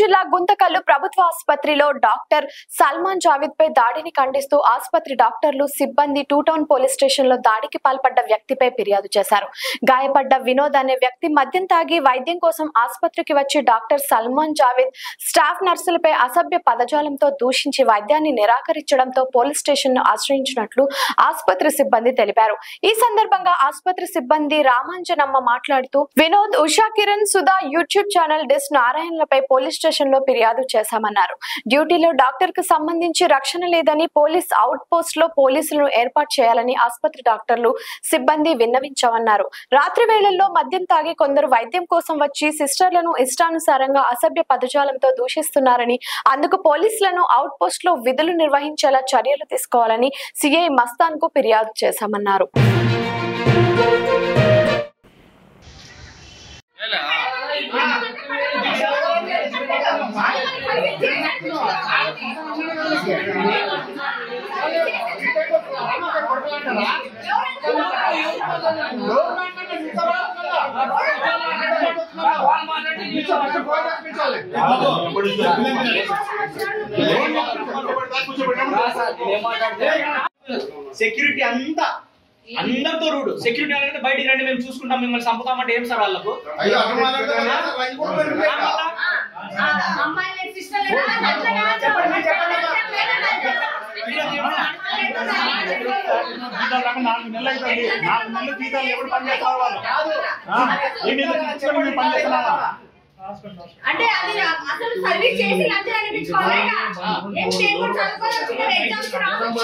జిల్లా గుంతకల్లు ప్రభుత్వ ఆసుపత్రిలో డాక్టర్ సల్మాన్ జావేద్ పై దాడిని ఖండిస్తూ ఆసుపత్రి డాక్టర్లు సిబ్బంది టూ టౌన్ పోలీస్ స్టేషన్ లో దాడికి పాల్పడ్డ వ్యక్తిపై ఫిర్యాదు చేశారు. గాయపడ్డ వినోద్ అనే వ్యక్తి మద్యం తాగి వైద్యం కోసం ఆసుపత్రికి వచ్చి డాక్టర్ సల్మాన్ జావేద్ స్టాఫ్ నర్సులపై అసభ్య పదజాలంతో దూషించి వైద్యాన్ని నిరాకరించడంతో పోలీస్ స్టేషన్ ను ఆశ్రయించినట్లు ఆసుపత్రి సిబ్బంది తెలిపారు. ఈ సందర్భంగా ఆసుపత్రి సిబ్బంది రామాంజనమ్మ మాట్లాడుతూ వినోద్, ఉషా కిరణ్, సుధా యూట్యూబ్ ఛానల్ డెస్ నారాయణలపై పోలీస్ స్టేషన్ లో ఫిర్యాదు చేశామన్నారు. డ్యూటీలో డాక్టర్ కు సంబంధించి రక్షణ లేదని పోలీస్ అవుట్ పోస్ట్ లో పోలీసులను ఏర్పాటు చేయాలని ఆసుపత్రి డాక్టర్లు సిబ్బంది విన్నవించామన్నారు. రాత్రి వేళల్లో మద్యం తాగి కొందరు వైద్యం కోసం వచ్చి సిస్టర్లను ఇష్టానుసారంగా అసభ్య పదజాలంతో దూషిస్తున్నారని, అందుకు పోలీసులను అవుట్ పోస్ట్ లో విధులు నిర్వహించేలా చర్యలు తీసుకోవాలని సిఐ మస్తాన్ కు ఫిర్యాదు చేశామన్నారు. సెక్యూరిటీ అంతా అందరితో రూడు. సెక్యూరిటీ అంటే బయటికి రండి, మేము చూసుకుంటాం, మిమ్మల్ని చంపుతామంటే ఏం సార్ వాళ్ళకు? అంటే అది అసలు సర్వీస్ చేసి లంచ్ అనిపించుకోవాలి. ఏం చేయకుండా చదువుకోవాలి, ఎగ్జామ్స్ రావచ్చు.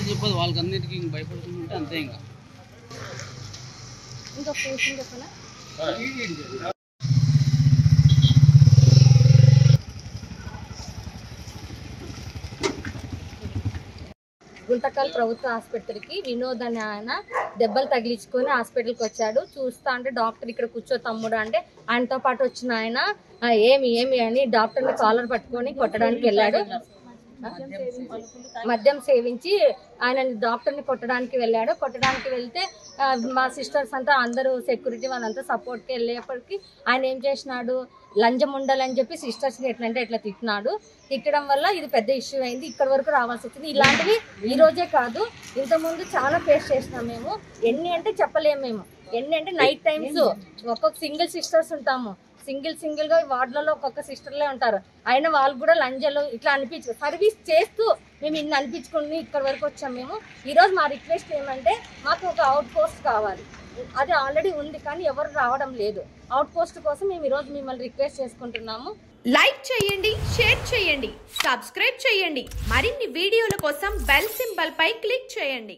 చెప్పదు వాళ్ళకి అన్నిటికీ భయపడుతుంటే అంతే. ఇంకా గుంతకల్ ప్రభుత్వ ఆసుపత్రికి వినోద్ అనే ఆయన దెబ్బలు తగిలించుకొని హాస్పిటల్కి వచ్చాడు. చూస్తా అంటే డాక్టర్ ఇక్కడ కూర్చో తమ్ముడు అంటే ఆయనతో పాటు వచ్చిన ఆయన ఏమి ఏమి అని డాక్టర్ని కాలర్ పట్టుకొని కొట్టడానికి వెళ్ళాడు. మద్యం సేవించి ఆయన డాక్టర్ని కొట్టడానికి వెళ్ళాడు. కొట్టడానికి వెళ్తే మా సిస్టర్స్ అంతా అందరూ సెక్యూరిటీ వాళ్ళంతా సపోర్ట్కి వెళ్ళేప్పటికీ ఆయన ఏం చేసినాడు, లంచం ఉండాలని చెప్పి సిస్టర్స్ని ఎట్లంటే ఎట్లా తిట్టినాడు. తిట్టడం వల్ల ఇది పెద్ద ఇష్యూ అయింది. ఇక్కడ వరకు రావాల్సి వచ్చింది. ఇలాంటివి ఈ రోజే కాదు, ఇంతకుముందు చాలా ఫేస్ చేసినాం మేము. ఎన్ని అంటే చెప్పలేము మేము. ఎన్ని అంటే నైట్ టైమ్స్ ఒక్కొక్క సింగిల్ సిస్టర్స్ ఉంటాము. సింగిల్ గా వార్డులలో ఒక్కొక్క సిస్టర్లే ఉంటారు. అయినా వాళ్ళు కూడా లంజలు ఇట్లా సర్వీస్ చేస్తూ మేము ఇన్ని అనిపించుకుని ఇక్కడ వరకు వచ్చాం. మేము ఈరోజు మా రిక్వెస్ట్ ఏమంటే మాకు ఒక అవుట్ పోస్ట్ కావాలి. అది ఆల్రెడీ ఉంది కానీ ఎవరు రావడం లేదు. అవుట్ పోస్ట్ కోసం మేము ఈరోజు మిమ్మల్ని రిక్వెస్ట్ చేసుకుంటున్నాము. లైక్ చేయండి, షేర్ చేయండి, సబ్స్క్రైబ్ చేయండి. మరిన్ని వీడియోల కోసం బెల్ సింబల్ పై క్లిక్ చేయండి.